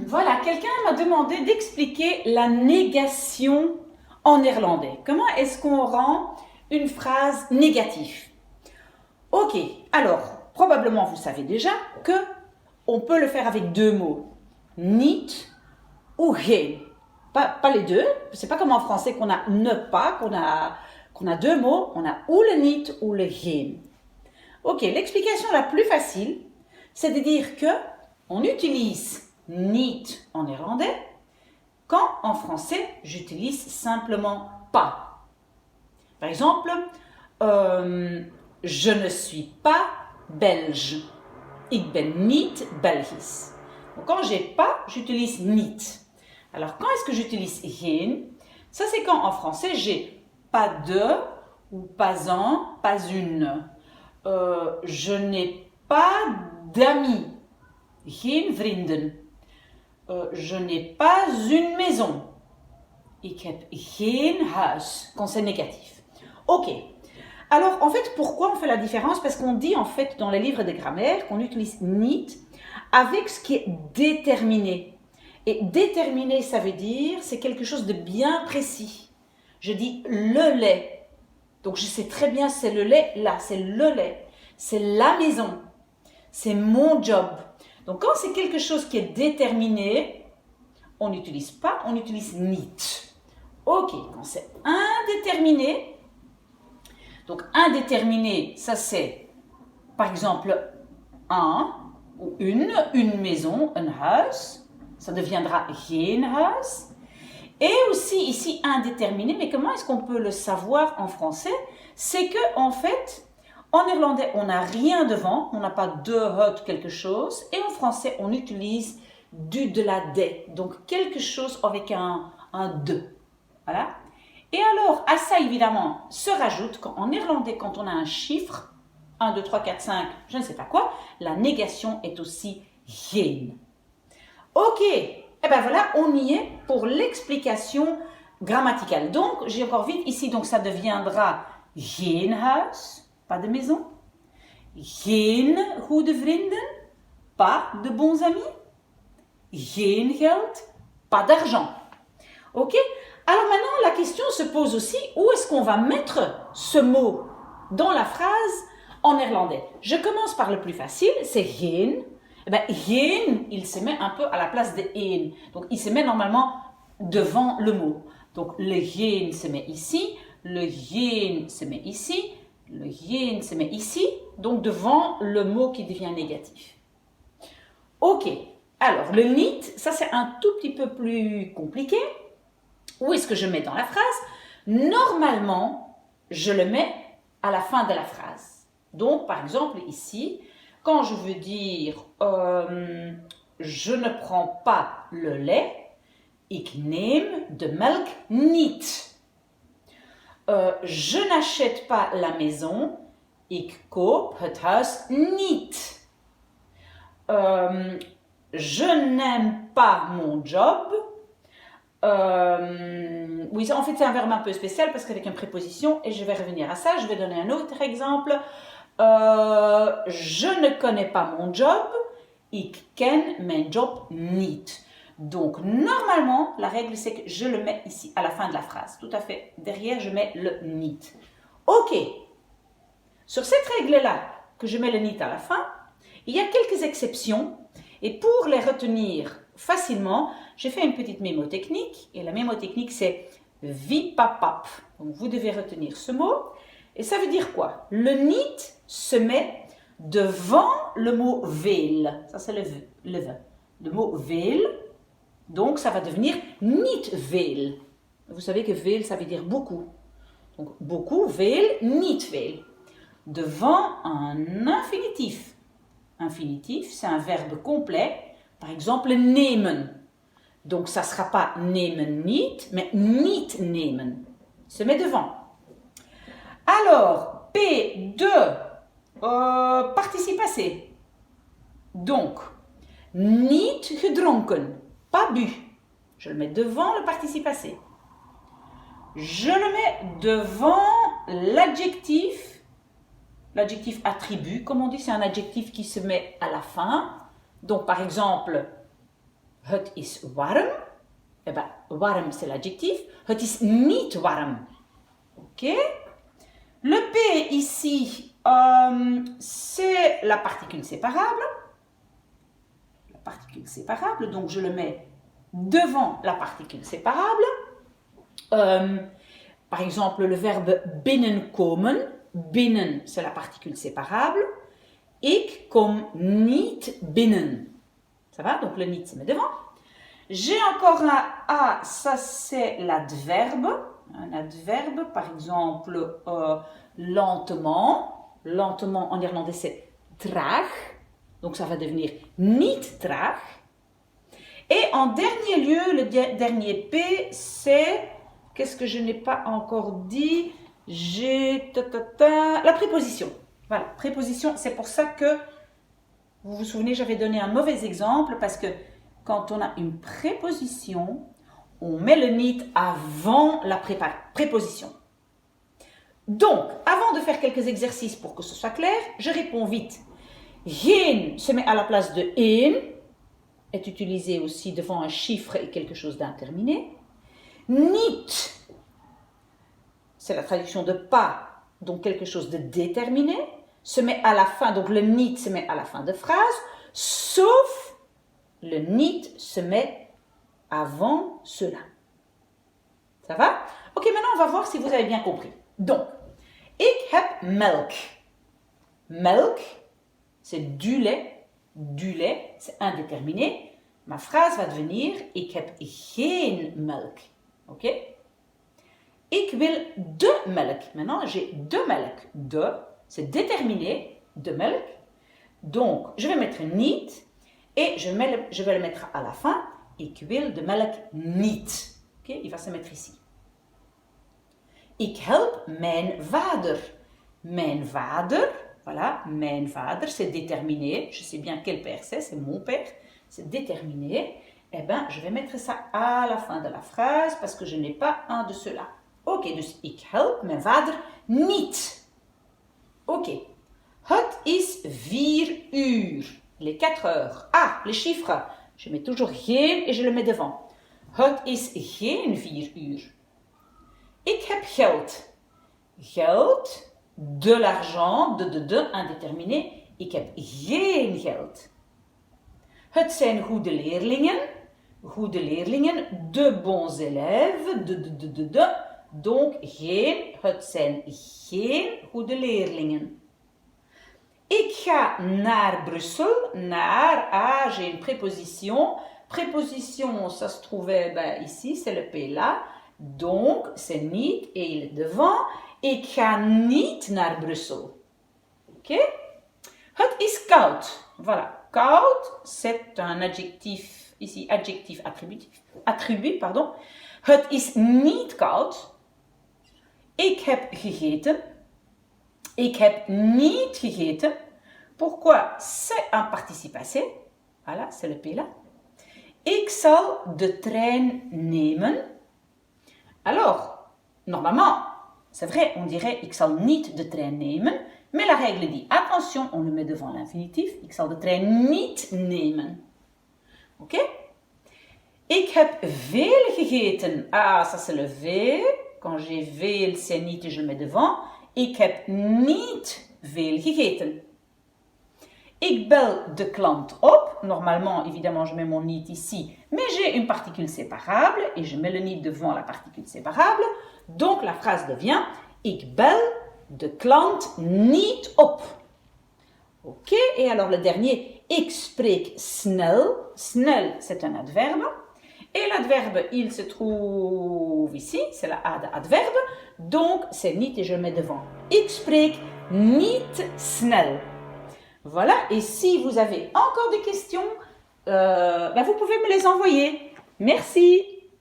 Voilà, quelqu'un m'a demandé d'expliquer la négation en néerlandais. Comment est-ce qu'on rend une phrase négative? Ok, alors, probablement vous savez déjà que on peut le faire avec deux mots. Niet ou geen. Pas les deux, c'est pas comme en français qu'on a ne pas, qu'on a deux mots, on a ou le niet ou le geen. Ok, l'explication la plus facile, c'est de dire que on utilise niet en néerlandais quand en français j'utilise simplement pas. Par exemple, je ne suis pas belge. Ik ben niet Belgisch. Donc quand j'ai pas, j'utilise niet. Alors quand est-ce que j'utilise geen? Ça c'est quand en français j'ai pas de ou pas un, pas une. Je n'ai pas d'amis. Geen vrienden. Je n'ai pas une maison. Ik heb geen huis. Quand c'est négatif. Ok. Alors, en fait, pourquoi on fait la différence? Parce qu'on dit, en fait, dans les livres de grammaire, qu'on utilise niet avec ce qui est déterminé. Et déterminé, ça veut dire, c'est quelque chose de bien précis. Je dis le lait. Donc, je sais très bien, c'est le lait, là, c'est le lait. C'est la maison. C'est mon job. Donc, quand c'est quelque chose qui est déterminé, on n'utilise pas, on utilise niet. Ok, quand c'est indéterminé, donc indéterminé, ça c'est par exemple un ou une maison, un huis, ça deviendra geen huis. Et aussi ici indéterminé, mais comment est-ce qu'on peut le savoir en français? C'est que en fait, en néerlandais, on n'a rien devant, on n'a pas de het quelque chose, et en français, on utilise du, de la, des, donc quelque chose avec un de. Voilà. Et alors, à ça, évidemment, se rajoute qu'en néerlandais, quand on a un chiffre, 1, 2, 3, 4, 5, je ne sais pas quoi, la négation est aussi geen. Ok, et bien voilà, on y est pour l'explication grammaticale. Donc, j'ai encore vite ici, donc ça deviendra geen huis, pas de maison, geen goede vrienden, pas de bons amis, geen geld, pas d'argent. Ok? Alors maintenant, la question se pose aussi, où est-ce qu'on va mettre ce mot dans la phrase en néerlandais? Je commence par le plus facile, c'est geen. Eh bien, geen, il se met un peu à la place de een. Donc, il se met normalement devant le mot. Donc, le geen se met ici, le geen se met ici, le geen se met ici, donc devant le mot qui devient négatif. Ok, alors le niet, ça c'est un tout petit peu plus compliqué. Où est-ce que je mets dans la phrase? Normalement, je le mets à la fin de la phrase. Donc, par exemple, ici, quand je veux dire je ne prends pas le lait, ik neem de melk niet. Je n'achète pas la maison, ik koop het huis niet. Je n'aime pas mon job. Oui, en fait, c'est un verbe un peu spécial parce qu'avec une préposition, et je vais revenir à ça, je vais donner un autre exemple. Je ne connais pas mon job. Ik ken mijn job niet. Donc, normalement, la règle, c'est que je le mets ici à la fin de la phrase. Tout à fait. Derrière, je mets le niet. Ok. Sur cette règle-là, que je mets le niet à la fin, il y a quelques exceptions. Et pour les retenir facilement, j'ai fait une petite mémotechnique. Et la mémotechnique, c'est vipapap. Donc, vous devez retenir ce mot. Et ça veut dire quoi? Le niet se met devant le mot veel. Ça, c'est le V. Le mot veel. Donc, ça va devenir niet veel. Vous savez que veel, ça veut dire beaucoup. Donc, beaucoup, veel, niet veel. Devant un infinitif. Infinitif, c'est un verbe complet. Par exemple, nemen. Donc, ça ne sera pas nemen niet, mais niet nemen. Se met devant. Alors, P2, participe passé. Donc, niet gedronken, pas bu. Je le mets devant le participe passé. Je le mets devant l'adjectif attribut, comme on dit, c'est un adjectif qui se met à la fin. Donc, par exemple, Het is warm. Eh ben, warm, c'est l'adjectif. Het is niet warm. Ok? Le P ici, c'est la particule séparable. La particule séparable, donc je le mets devant la particule séparable. Par exemple, le verbe binnenkomen. Binnen, c'est la particule séparable. Ik kom niet binnen. Ça va? Donc le niet se met devant. J'ai encore un A, ça c'est l'adverbe. Un adverbe, par exemple, lentement. Lentement en néerlandais c'est traag. Donc ça va devenir niet traag. Et en dernier lieu, le dernier P, c'est... Qu'est-ce que je n'ai pas encore dit? J'ai... La préposition. Voilà, préposition, c'est pour ça que, vous vous souvenez, j'avais donné un mauvais exemple, parce que quand on a une préposition, on met le niet avant la préposition. Donc, avant de faire quelques exercices pour que ce soit clair, je réponds vite. Geen se met à la place de een, est utilisé aussi devant un chiffre et quelque chose d'indéterminé. Niet, c'est la traduction de pas, donc quelque chose de déterminé, se met à la fin, donc le niet se met à la fin de phrase, sauf le niet se met avant cela. Ça va? Ok, maintenant on va voir si vous avez bien compris. Donc, ik heb melk. Melk, c'est du lait. Du lait, c'est indéterminé. Ma phrase va devenir, ik heb geen melk. Ok? Ik wil de melk. Maintenant, j'ai de melk. De, c'est déterminé, de melk. Donc, je vais mettre niet et je vais le mettre à la fin. Ik wil de melk niet. Ok? Il va se mettre ici. Ik help mijn vader. Mijn vader, voilà, mijn vader, c'est déterminé. Je sais bien quel père c'est mon père. C'est déterminé. Eh bien, je vais mettre ça à la fin de la phrase parce que je n'ai pas un de ceux-là. Ok, dus ik help mijn vader niet. Ok. Het is 4 uur. Les 4 heures. Ah, les chiffres. Je mets toujours geen et je le mets devant. Het is geen 4 uur. Ik heb geld. Geld, de l'argent, de, indéterminé. Ik heb geen geld. Het zijn goede leerlingen. Goede leerlingen, de bons élèves, de. Donc, geen, het zijn geen goede leerlingen. Ik ga naar Bruxelles. Naar, j'ai une préposition. Préposition, ça se trouvait ici, c'est le P là. Donc, c'est niet et il est devant. Ik ga niet naar Bruxelles. Ok? Het is koud. Voilà. Koud, c'est un adjectif, ici adjectif attribué, pardon. Het is niet koud. Ik heb gegeten. Ik heb niet gegeten. Pourquoi? C'est un participe passé. Voilà, c'est le P là. Ik zal de trein nemen. Alors, normalement, c'est vrai, on dirait ik zal niet de trein nemen. Mais la règle dit, attention, on le met devant l'infinitif. Ik zal de trein niet nemen. Ok? Ik heb veel gegeten. Ah, ça c'est le V. Quand j'ai veel, c'est niet et je le mets devant. Ik heb niet veel gegeten. Ik bel de klant op. Normalement, évidemment, je mets mon niet ici. Mais j'ai une particule séparable. Et je mets le niet devant la particule séparable. Donc, la phrase devient, ik bel de klant niet op. Ok, et alors le dernier, ik spreek snel. Snel, c'est un adverbe. Et l'adverbe, il se trouve ici, c'est la A de adverbe. Donc, c'est niet et je le mets devant. Ik spreek niet snel. Voilà, et si vous avez encore des questions, vous pouvez me les envoyer. Merci.